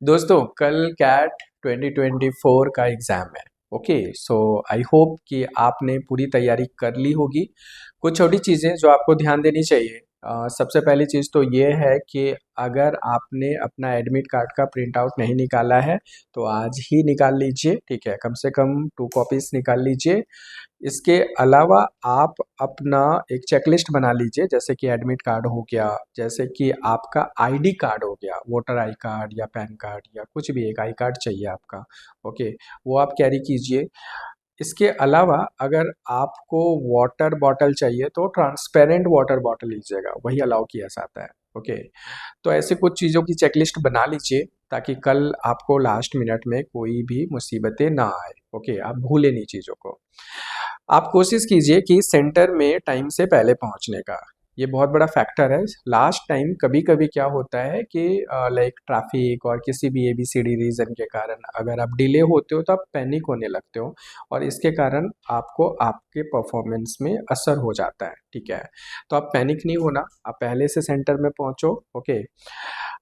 दोस्तों कल कैट 2024 का एग्ज़ाम है। ओके, सो आई होप कि आपने पूरी तैयारी कर ली होगी। कुछ छोटी चीज़ें जो आपको ध्यान देनी चाहिए। सबसे पहली चीज़ तो ये है कि अगर आपने अपना एडमिट कार्ड का प्रिंट आउट नहीं निकाला है तो आज ही निकाल लीजिए। ठीक है, कम से कम 2 कॉपीज़ निकाल लीजिए। इसके अलावा आप अपना एक चेकलिस्ट बना लीजिए, जैसे कि एडमिट कार्ड हो गया, जैसे कि आपका आईडी कार्ड हो गया, वोटर आई कार्ड या पैन कार्ड या कुछ भी एक आई कार्ड चाहिए आपका। ओके, वो आप कैरी कीजिए। इसके अलावा अगर आपको वाटर बॉटल चाहिए तो ट्रांसपेरेंट वाटर बॉटल लीजिएगा, वही अलाउ किया जाता है। ओके, तो ऐसे कुछ चीज़ों की चेकलिस्ट बना लीजिए ताकि कल आपको लास्ट मिनट में कोई भी मुसीबतें ना आए। ओके, आप भूलें नहीं चीज़ों को। आप कोशिश कीजिए कि सेंटर में टाइम से पहले पहुंचने का। ये बहुत बड़ा फैक्टर है। लास्ट टाइम कभी-कभी क्या होता है कि लाइक ट्रैफिक और किसी भी एबीसीडी रीज़न के कारण अगर आप डिले होते हो तो आप पैनिक होने लगते हो और इसके कारण आपको आपके परफॉर्मेंस में असर हो जाता है। ठीक है? तो आप पैनिक नहीं होना, आप पहले से सेंटर में पहुंचो। ओके?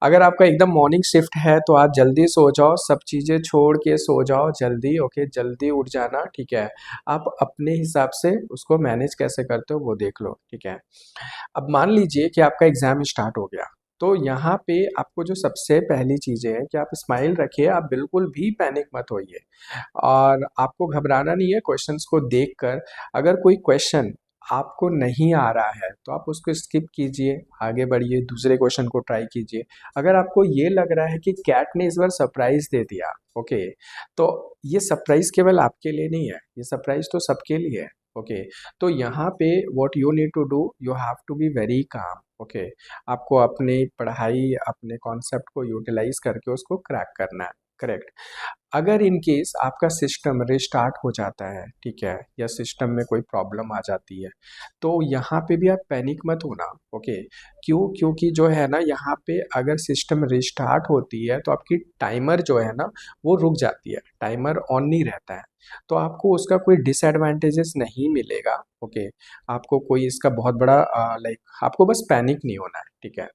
अगर आपका एकदम मॉर्निंग शिफ्ट है तो आप जल्दी सो जाओ, सब चीज़ें छोड़ के सो जाओ जल्दी। ओके, जल्दी उठ जाना। ठीक है, आप अपने हिसाब से उसको मैनेज कैसे करते हो वो देख लो। ठीक है, अब मान लीजिए कि आपका एग्ज़ाम स्टार्ट हो गया, तो यहाँ पे आपको जो सबसे पहली चीज़ें हैं कि आप स्माइल रखिए, आप बिल्कुल भी पैनिक मत होइए और आपको घबराना नहीं है क्वेश्चंस को देखकर। अगर कोई क्वेश्चन आपको नहीं आ रहा है तो आप उसको स्किप कीजिए, आगे बढ़िए, दूसरे क्वेश्चन को ट्राई कीजिए। अगर आपको ये लग रहा है कि कैट ने इस बार सरप्राइज दे दिया, ओके, तो ये सरप्राइज केवल आपके लिए नहीं है, ये सरप्राइज तो सबके लिए है। ओके, तो यहाँ पे what you need to do, you have to be very calm. Okay, आपको अपनी पढ़ाई, अपने कॉन्सेप्ट को यूटिलाइज करके उसको क्रैक करना है। करेक्ट। अगर इन केस आपका सिस्टम रिस्टार्ट हो जाता है, ठीक है, या सिस्टम में कोई प्रॉब्लम आ जाती है, तो यहाँ पे भी आप पैनिक मत होना। ओके, क्यों? क्योंकि जो है ना, यहाँ पे अगर सिस्टम रिस्टार्ट होती है तो आपकी टाइमर जो है ना वो रुक जाती है, टाइमर ऑन नहीं रहता है, तो आपको उसका कोई डिसएडवांटेजेस नहीं मिलेगा। ओके, आपको कोई इसका बहुत बड़ा लाइक आपको बस पैनिक नहीं होना है। ठीक है,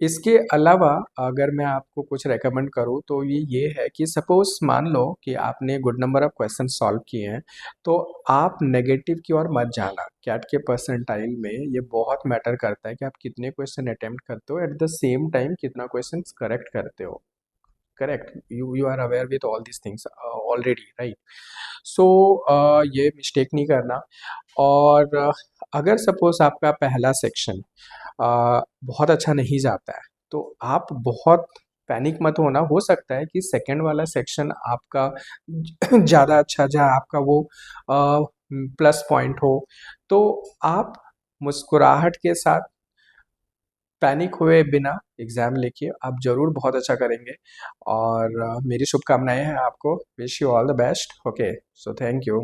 इसके अलावा अगर मैं आपको कुछ रेकमेंड करूँ तो ये है कि सपोज़ मान लो कि आपने good number of question solve किए हैं, तो आप नेगेटिव की ओर मत जाना। कैट के परसेंटाइल में ये बहुत मैटर करता है कि आप कितने क्वेश्चन अटेम्प्ट करते हो, एट द सेम टाइम कितना क्वेश्चंस करेक्ट करते हो। Correct, you are aware with all these things already, right? So ये मिस्टेक नहीं करना। और अगर सपोज़ आपका पहला सेक्शन बहुत अच्छा नहीं जाता है तो आप बहुत पैनिक मत होना। हो सकता है कि सेकंड वाला सेक्शन आपका ज़्यादा अच्छा जाए, आपका वो प्लस पॉइंट हो, तो आप मुस्कुराहट के साथ, पैनिक हुए बिना एग्ज़ाम लिखिए, आप ज़रूर बहुत अच्छा करेंगे। और मेरी शुभकामनाएं हैं आपको। Wish you all the best. Okay, so thank you.